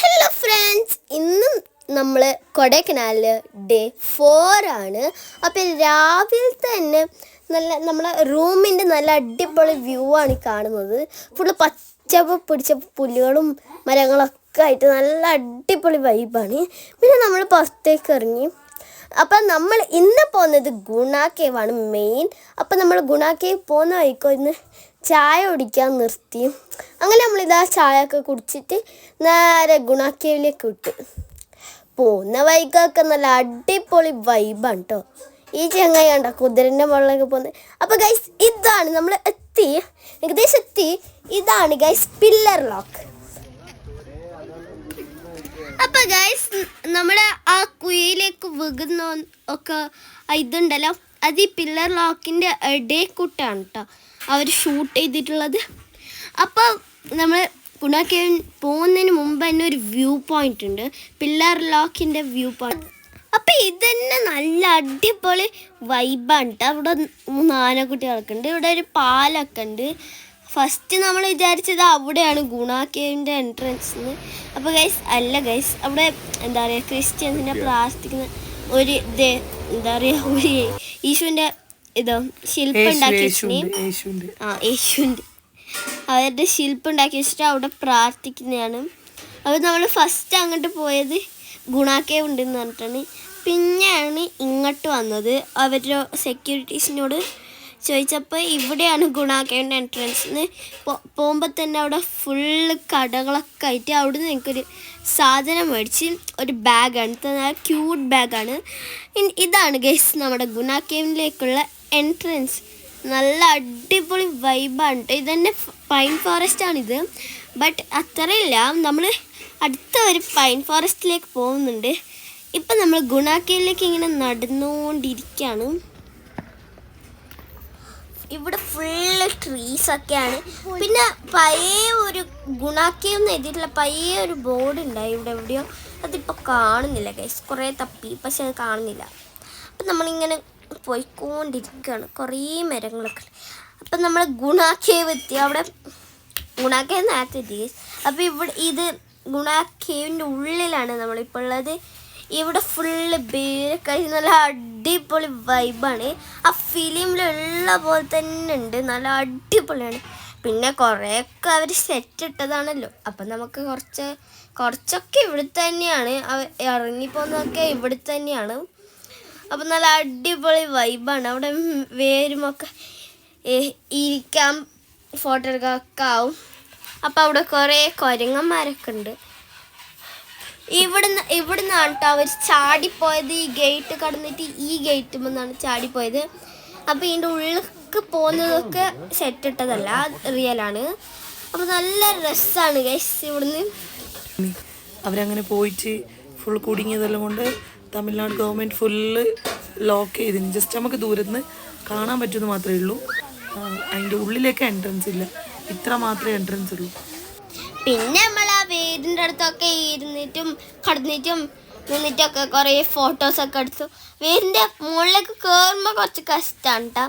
Hello friends, ഇന്നും നമ്മൾ കൊടൈക്കനാലിൽ day 4 ആണ്. അപ്പം രാവിലെ തന്നെ നമ്മളെ റൂമിൻ്റെ നല്ല അടിപൊളി വ്യൂ ആണ് കാണുന്നത്. ഫുള്ള് പച്ചപ്പ് പിടിച്ച പുല്ലുകളും മരങ്ങളൊക്കെ ആയിട്ട് നല്ല അടിപൊളി വൈബാണ്. പിന്നെ നമ്മൾ പുറത്തേക്ക് ഇറങ്ങി. അപ്പം നമ്മൾ ഇന്ന് പോകുന്നത് ഗുണ കേവാണ് മെയിൻ. അപ്പം നമ്മൾ ഗുണ കേവ് പോകുന്ന വഴിക്കോ ഇന്ന് ചായ കുടിക്കാൻ നിർത്തി. അങ്ങനെ നമ്മളിതാ ചായ ഒക്കെ കുടിച്ചിട്ട് നേരെ ഗുണ കേവിലേക്ക് വിട്ട്. പോകുന്ന വഴിക്കൊക്കെ നല്ല അടിപൊളി വൈബാണ് കേട്ടോ. ഈ ചെങ്ങായി കണ്ട കുതിരൻ്റെ മുകളിലേക്ക് പോകുന്നത്. അപ്പോൾ ഗൈസ് ഇതാണ് നമ്മൾ എത്തി, ഏകദേശം എത്തി. ഇതാണ് ഗൈസ് പില്ലർ ലോക്ക്. അപ്പോൾ ഗൈസ് നമ്മുടെ ആ കുയിലേക്ക് വീകുന്ന ഒക്കെ ഇതുണ്ടല്ലോ, അത് ഈ പില്ലർ ലോക്കിൻ്റെ ഇടയിൽക്കൂട്ടാണ് കേട്ടോ അവർ ഷൂട്ട് ചെയ്തിട്ടുള്ളത്. അപ്പോൾ നമ്മൾ ഗുണ കേവ് പോകുന്നതിന് മുമ്പ് തന്നെ ഒരു വ്യൂ പോയിൻ്റ് ഉണ്ട്, പില്ലർ ലോക്കിൻ്റെ വ്യൂ പോയിൻ്റ്. അപ്പോൾ ഇതന്നെ നല്ല അടിപൊളി വൈബാണ് കേട്ടോ. അവിടെ 3 ആനക്കുട്ടികളൊക്കെ ഉണ്ട്, ഇവിടെ ഒരു പാലൊക്കെ ഉണ്ട്. ഫസ്റ്റ് നമ്മൾ വിചാരിച്ചത് അവിടെയാണ് ഗുണ കേവിൻ്റെ എൻട്രൻസ് എന്ന്. അപ്പോൾ ഗൈസ് അല്ല ഗൈസ്, അവിടെ എന്താ പറയുക ക്രിസ്ത്യൻസിനെ പ്രാർത്ഥിക്കുന്ന ഒരു ഇത് എന്താ പറയുക, ഒരു യേശുവിൻ്റെ ഇതോ ശില്പം ഉണ്ടാക്കി വെച്ചിട്ട് യേശുവിൻ്റെ അവരുടെ ശില്പം ഉണ്ടാക്കി വെച്ചിട്ട് അവിടെ പ്രാർത്ഥിക്കുന്നതാണ്. അപ്പോൾ നമ്മൾ ഫസ്റ്റ് അങ്ങോട്ട് പോയത് ഗുണ കേവ് ഉണ്ടെന്ന് പറഞ്ഞിട്ടാണ്. പിന്നെയാണ് ഇങ്ങോട്ട് വന്നത്. അവരുടെ സെക്യൂരിറ്റീസിനോട് ചോദിച്ചപ്പോൾ ഇവിടെയാണ് ഗുണ കേവിൻ്റെ എൻട്രൻസ് എന്ന്. പോകുമ്പോൾ തന്നെ അവിടെ ഫുള്ള് കടകളൊക്കെ ആയിട്ട് അവിടെ നിന്ന് എനിക്കൊരു സാധനം മേടിച്ച് ഒരു ബാഗാണ്, നല്ല ക്യൂട്ട് ബാഗാണ്. ഇതാണ് ഗൈസ് നമ്മുടെ ഗുണ കേവിലേക്കുള്ള എൻട്രൻസ്. നല്ല അടിപൊളി വൈബാണ് കേട്ടോ. ഇതന്നെ പൈൻ ഫോറസ്റ്റാണിത്, ബട്ട് അത്രയില്ല. നമ്മൾ അടുത്ത ഒരു പൈൻ ഫോറസ്റ്റിലേക്ക് പോകുന്നുണ്ട്. ഇപ്പം നമ്മൾ ഗുണ കേവിലേക്ക് ഇങ്ങനെ നടന്നുകൊണ്ടിരിക്കുകയാണ്. ഇവിടെ ഫുള്ള് ട്രീസൊക്കെയാണ്. പിന്നെ പഴയ ഒരു ഗുണ കേവ് എന്ന് എഴുതിയിട്ടുള്ള പഴയ ഒരു ബോർഡ് ഉണ്ടായി ഇവിടെ എവിടെയോ, അതിപ്പോൾ കാണുന്നില്ല ഗൈസ്. കുറേ തപ്പി പക്ഷെ അത് കാണുന്നില്ല. അപ്പം നമ്മളിങ്ങനെ പോയിക്കൊണ്ടിരിക്കുകയാണ്, കുറേ മരങ്ങളൊക്കെ. അപ്പം നമ്മൾ ഗുണ കേവ് എത്തി. അവിടെ ഗുണ കേവ് നേരത്തെ എത്തി ഗൈസ്. അപ്പോൾ ഇത് ഗുണ കേവിൻ്റെ ഉള്ളിലാണ് നമ്മളിപ്പോൾ ഉള്ളത്. ഇവിടെ ഫുള്ള് ബേരൊക്കെ നല്ല അടിപൊളി വൈബാണ്. ആ ഫിലിമിലുള്ള പോലെ തന്നെ ഉണ്ട്, നല്ല അടിപൊളിയാണ്. പിന്നെ കുറേയൊക്കെ അവർ സെറ്റ് ഇട്ടതാണല്ലോ, അപ്പം നമുക്ക് കുറച്ചൊക്കെ ഇവിടെ തന്നെയാണ്. ഇറങ്ങിപ്പോകുന്നതൊക്കെ ഇവിടെ തന്നെയാണ്. അപ്പം നല്ല അടിപൊളി വൈബാണ്. അവിടെ വേരുമൊക്കെ ഇരിക്കാം, ഫോട്ടോ എടുക്കാനൊക്കെ ആവും. അപ്പം അവിടെ കുറേ കുരങ്ങന്മാരൊക്കെ ഉണ്ട്. ഇവിടുന്നാണ് കേട്ടോ അവർ ചാടിപ്പോയത്. ഈ ഗേറ്റ് കടന്നിട്ട് ഈ ഗേറ്റ് നിന്നാണ് ചാടിപ്പോയത്. അപ്പോൾ ഇതിൻ്റെ ഉള്ളിലേക്ക് പോകുന്നതൊക്കെ സെറ്റ് ഇട്ടതല്ല, റിയലാണ്. അപ്പോൾ നല്ല രസമാണ് ഗൈസ്. ഇവിടുന്ന് അവരങ്ങനെ പോയിട്ട് ഫുൾ കുടുങ്ങിയതെല്ലാം കൊണ്ട് തമിഴ്നാട് ഗവൺമെൻറ് ഫുള്ള് ലോക്ക് ചെയ്തിന്. ജസ്റ്റ് നമുക്ക് ദൂരത്തുനിന്ന് കാണാൻ പറ്റുമെന്ന് മാത്രമേ ഉള്ളൂ. അതിൻ്റെ ഉള്ളിലേക്ക് എൻട്രൻസ് ഇല്ല, ഇത്ര മാത്രമേ എൻട്രൻസ് ഉള്ളൂ. പിന്നെ നമ്മൾ ആ വീടിൻ്റെ അടുത്തൊക്കെ ഇരുന്നിട്ടും കടന്നിട്ടും നിന്നിട്ടൊക്കെ കുറേ ഫോട്ടോസൊക്കെ എടുത്തു. വീടിൻ്റെ മുകളിലേക്ക് കയറുമ്പോൾ കുറച്ച് കഷ്ടമാണ് കേട്ടോ.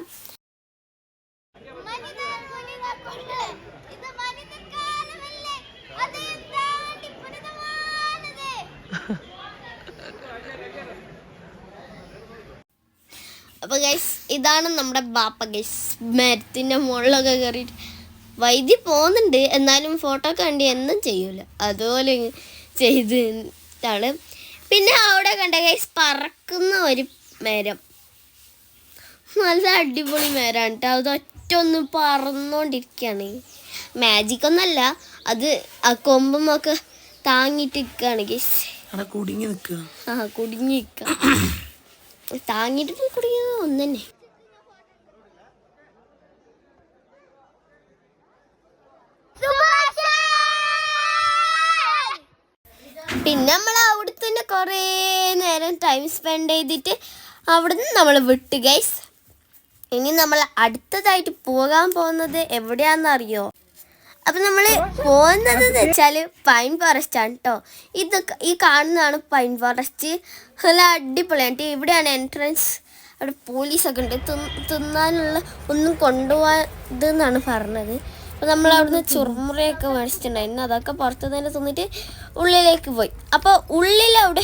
അപ്പോൾ ഗൈസ് ഇതാണ് നമ്മുടെ ബാപ്പ ഗൈസ്. മരത്തിൻ്റെ മുകളിലൊക്കെ കയറിയിട്ട് വൈദ്യ പോകുന്നുണ്ട്, എന്നാലും ഫോട്ടോ കണ്ടി എന്നും ചെയ്യൂല, അതുപോലെ ചെയ്തിട്ടാണ്. പിന്നെ അവിടെ കണ്ട ഗൈസ് പറക്കുന്ന ഒരു മരം, നല്ല അടിപൊളി മരമാണ് കേട്ടോ. അത് ഒറ്റ പറന്നുകൊണ്ടിരിക്കുകയാണ്. മാജിക് ഒന്നല്ല, അത് ആ കൊമ്പുമൊക്കെ താങ്ങിയിട്ട് നിൽക്കുകയാണ് ഗൈസ്. കുടുങ്ങി നിൽക്കുക, കുടുങ്ങി നിൽക്കുക, താങ്ങിയിട്ട് കുടുങ്ങിയത് ഒന്ന് തന്നെ. പിന്നെ നമ്മൾ അവിടെ തന്നെ കുറേ നേരം ടൈം സ്പെൻഡ് ചെയ്തിട്ട് അവിടുന്ന് നമ്മൾ വിട്ട് ഗൈസ്. ഇനി നമ്മൾ അടുത്തതായിട്ട് പോകാൻ പോകുന്നത് എവിടെയാണെന്നറിയോ? അപ്പം നമ്മൾ പോകുന്നത് വെച്ചാൽ പൈൻ ഫോറസ്റ്റ് ആണ് കേട്ടോ. ഈ കാണുന്നതാണ് പൈൻ ഫോറസ്റ്റ്. നല്ല അടിപൊളിയാണ്. ഇവിടെയാണ് എൻട്രൻസ്. അവിടെ പോലീസൊക്കെ ഉണ്ട്. തിന്നാനുള്ള ഒന്നും കൊണ്ടുപോകാതെന്നാണ് പറഞ്ഞത്. അപ്പോൾ നമ്മൾ അവിടുന്ന് ചുറുമുറയൊക്കെ മേടിച്ചിട്ടുണ്ടായിരുന്നു. അതൊക്കെ പുറത്ത് തന്നെ തിന്നിട്ട് ഉള്ളിലേക്ക് പോയി. അപ്പോൾ ഉള്ളിലവിടെ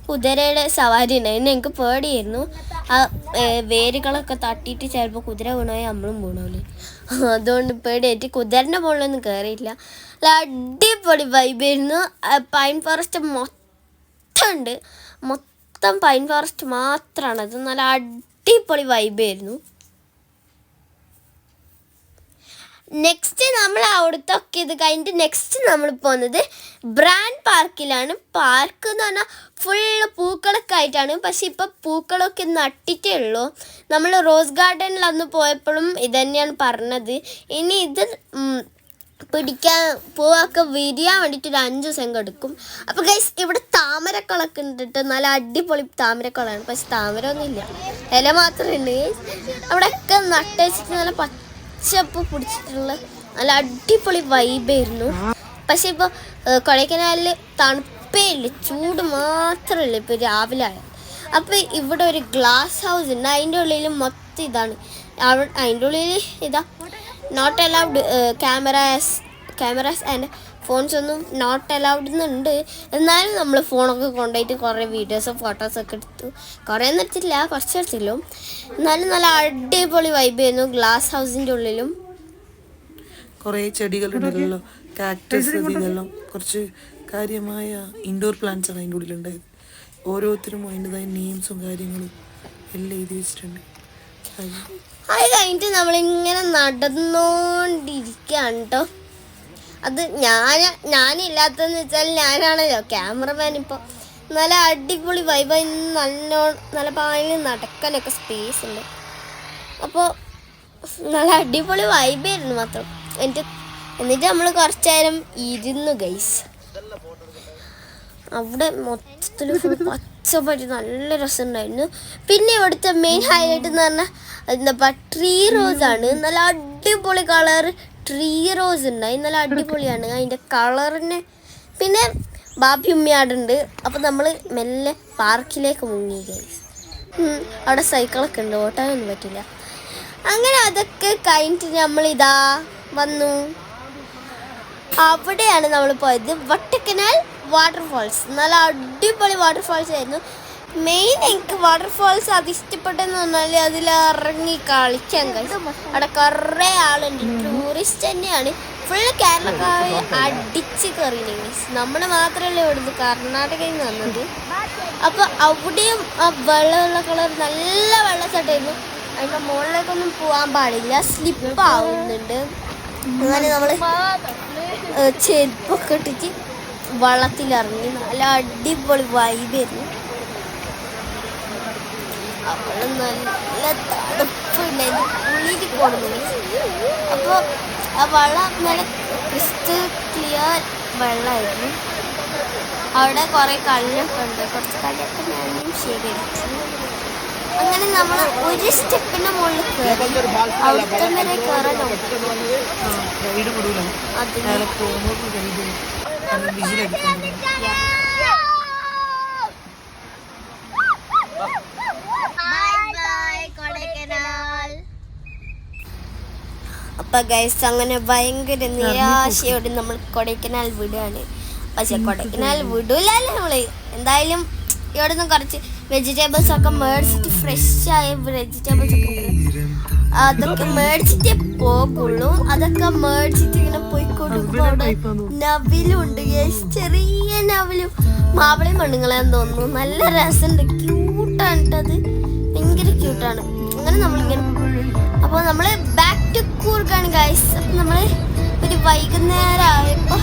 കുതിരയുടെ സവാരി ഉണ്ടായിരുന്നു. എനിക്ക് പേടിയായിരുന്നു. ആ വേരുകളൊക്കെ തട്ടിയിട്ട് ചിലപ്പോൾ കുതിര വീണായി നമ്മളും വീണോല്ലേ. അതുകൊണ്ട് പേടിയായിട്ട് കുതിരൻ്റെ മുകളിലൊന്നും കയറിയില്ല. നല്ല അടിപൊളി വൈബായിരുന്നു. പൈൻ ഫോറസ്റ്റ് മൊത്തം ഉണ്ട്. മൊത്തം പൈൻ ഫോറസ്റ്റ് മാത്രമാണ്. അത് നല്ല അടിപൊളി വൈബായിരുന്നു. നെക്സ്റ്റ് നമ്മൾ അവിടുത്തെ ഇത് കഴിഞ്ഞിട്ട് നെക്സ്റ്റ് നമ്മൾ പോകുന്നത് ബ്രാൻഡ് പാർക്കിലാണ്. പാർക്ക് എന്ന് പറഞ്ഞാൽ ഫുള്ള് പൂക്കളൊക്കെ ആയിട്ടാണ്. പക്ഷെ ഇപ്പം പൂക്കളൊക്കെ നട്ടിട്ടേ ഉള്ളൂ. നമ്മൾ റോസ് ഗാർഡനിൽ അന്ന് പോയപ്പോഴും ഇത് തന്നെയാണ് പറഞ്ഞത്. ഇനി ഇത് പിടിക്കാൻ പൂവൊക്കെ വിരിയാൻ വേണ്ടിയിട്ട് ഒരു 5 ദിവസം എടുക്കും. അപ്പോൾ ഗൈസ് ഇവിടെ താമരക്കളൊക്കെ ഉണ്ടിട്ട് നല്ല അടിപൊളി താമരക്കളാണ്. പക്ഷെ താമര ഒന്നുമില്ല, ഇല മാത്രമേ ഉണ്ട്. അവിടെയൊക്കെ നട്ടുവെച്ചിട്ട് നല്ല പച്ചപ്പ് പിടിച്ചിട്ടുള്ള നല്ല അടിപൊളി വൈബായിരുന്നു. പക്ഷെ ഇപ്പോൾ കൊടൈക്കനാലിൽ തണുപ്പേ ഇല്ല, ചൂട് മാത്രമല്ല ഇപ്പോൾ രാവിലെ ആയാൽ. അപ്പോൾ ഇവിടെ ഒരു ഗ്ലാസ് ഹൗസ് ഉണ്ട്. അതിൻ്റെ ഉള്ളിൽ മൊത്തം ഇതാണ്. അതിൻ്റെ ഉള്ളിൽ ഇതാ not allowed cameras and phones ഒന്നും നോട്ട് അലൗഡ് എന്നുണ്ട്. എന്നാലും നമ്മൾ ഫോണൊക്കെ കൊണ്ടുപോയിട്ട് കുറേ വീഡിയോസും ഫോട്ടോസൊക്കെ എടുത്തു. കുറേ ഒന്നും എടുത്തില്ല, കുറച്ച് എടുത്തില്ലോ. എന്നാലും നല്ല അടിപൊളി വൈബായിരുന്നു. ഗ്ലാസ് ഹൗസിൻ്റെ ഉള്ളിലും കുറേ ചെടികളുണ്ടല്ലോ, കാക്ടസ്, ഇതെല്ലാം കുറച്ച് കാര്യമായ ഇൻഡോർ പ്ലാന്റ്സ് ആണ് അതിൻ്റെ ഉള്ളിലുണ്ടായത്. ഓരോരുത്തരും അതിൻ്റെതായ നെയിംസും കാര്യങ്ങളും എല്ലാം എഴുതി വെച്ചിട്ടുണ്ട്. അത് കഴിഞ്ഞിട്ട് നമ്മളിങ്ങനെ നടന്നുകൊണ്ടിരിക്കുകയാണ് കേട്ടോ. അത് ഞാനില്ലാത്തതെന്ന് വെച്ചാൽ ഞാനാണല്ലോ ക്യാമറമാൻ. ഇപ്പോൾ നല്ല അടിപൊളി വൈബായി, നല്ല പാലിൽ നടക്കാനൊക്കെ സ്പേസ് ഉണ്ട്. അപ്പോൾ നല്ല അടിപൊളി വൈബായിരുന്നു മാത്രം. എന്നിട്ട് നമ്മൾ കുറച്ച് നേരം ഇരുന്നു ഗൈസ്. അവിടെ മൊത്തത്തിൽ ഫുൾ പച്ചപ്പറ്റി നല്ല രസമുണ്ടായിരുന്നു. പിന്നെ ഇവിടുത്തെ മെയിൻ ഹൈലൈറ്റ് എന്ന് പറഞ്ഞാൽ എന്താ ട്രീ റോസ് ആണ്. നല്ല അടിപൊളി കളർ ട്രീ റോസ് ഉണ്ടായി, നല്ല അടിപൊളിയാണ് അതിൻ്റെ കളറിന്. പിന്നെ ബാബി ഉമ്മിയാടുണ്ട്. അപ്പോൾ നമ്മൾ മെല്ലെ പാർക്കിലേക്ക് മുങ്ങി ഗൈസ്. അവിടെ സൈക്കിളൊക്കെ ഉണ്ട്, ഓട്ടാനൊന്നും പറ്റില്ല. അങ്ങനെ അതൊക്കെ കഴിഞ്ഞിട്ട് നമ്മളിതാ വന്നു. അവിടെയാണ് നമ്മൾ പോയത്, വട്ടക്കനാൽ വാട്ടർഫാൾസ്. നല്ല അടിപൊളി വാട്ടർഫാൾസ് ആയിരുന്നു. മെയിൻ എനിക്ക് വാട്ടർഫാൾസ് അത് ഇഷ്ടപ്പെട്ടെന്ന് പറഞ്ഞാൽ അതിൽ ഇറങ്ങി കളിക്കാൻ കഴിയും. അവിടെ കുറേ ആളുണ്ട്, ടൂറിസ്റ്റ് തന്നെയാണ്. ഫുള്ള് കേരളക്കാരെ അടിച്ച് കയറിയില്ല. നമ്മൾ മാത്രമല്ല ഇവിടുന്ന് കർണാടകയിൽ നിന്ന് വന്നത്. അപ്പോൾ അവിടെയും ആ വെള്ളമുള്ള കളർ നല്ല വെള്ളച്ചാട്ടമായിരുന്നു. അതിൻ്റെ മുകളിലേക്കൊന്നും പോകാൻ പാടില്ല, സ്ലിപ്പ് ആവുന്നുണ്ട്. അങ്ങനെ നമ്മൾ ചെരുപ്പൊക്കെ ഇട്ടിട്ട് വെള്ളത്തിലിറങ്ങി. നല്ല അടിപൊളി വൈബായിരുന്നു. അവിടെ നല്ല തണുപ്പുണ്ടായിരുന്നു, ഉള്ളിൽ പോകുന്നത്. അപ്പോൾ ആ വെള്ളം നല്ല ക്രിസ്റ്റൽ ക്ലിയർ വെള്ളമായിരുന്നു. അവിടെ കുറേ കല്ലൊക്കെ ഉണ്ട്, കുറച്ച് കല്ലൊക്കെ ഞാനും ശേഖരിച്ചു. അങ്ങനെ നമ്മൾ ഒരു സ്റ്റെപ്പിൻ്റെ മുകളിൽ കയറി. അവിടുത്തെ വരെ കയറാനോ അപ്പൊ ഗൈസ് അങ്ങനെ ഭയങ്കര നിരാശയോടെ നമ്മൾ കൊടൈക്കനാൽ വിടുകയാണ്. പക്ഷെ കൊടൈക്കനാൽ വിടൂലല്ലോ നമ്മള്. എന്തായാലും ഇവിടെ നിന്ന് കുറച്ച് വെജിറ്റബിൾസ് ഒക്കെ മേടിച്ചിട്ട് ഫ്രഷ് ആയ വെജിറ്റബിൾസ് ഒക്കെ ഉണ്ടല്ലോ, അതൊക്കെ മേടിച്ചിട്ടേ പോകുള്ളൂ. അതൊക്കെ മേടിച്ചിട്ട് ഇങ്ങനെ പോയി കൊടുക്കുമ്പോൾ അവിടെ നവിലും ഉണ്ട് ഗൈസ്, ചെറിയ നവിലും മാവളയും പെണ്ണുങ്ങളെന്ന് തോന്നുന്നു. നല്ല രസമുണ്ട്, ക്യൂട്ടാണ് കേട്ടത്, ഭയങ്കര ക്യൂട്ടാണ്. അങ്ങനെ നമ്മളിങ്ങനെ അപ്പോൾ നമ്മൾ ബാക്ക് ടു കൂർഗാണ് ഗൈസ്. അപ്പം നമ്മൾ ഒരു വൈകുന്നേരം ആയപ്പോൾ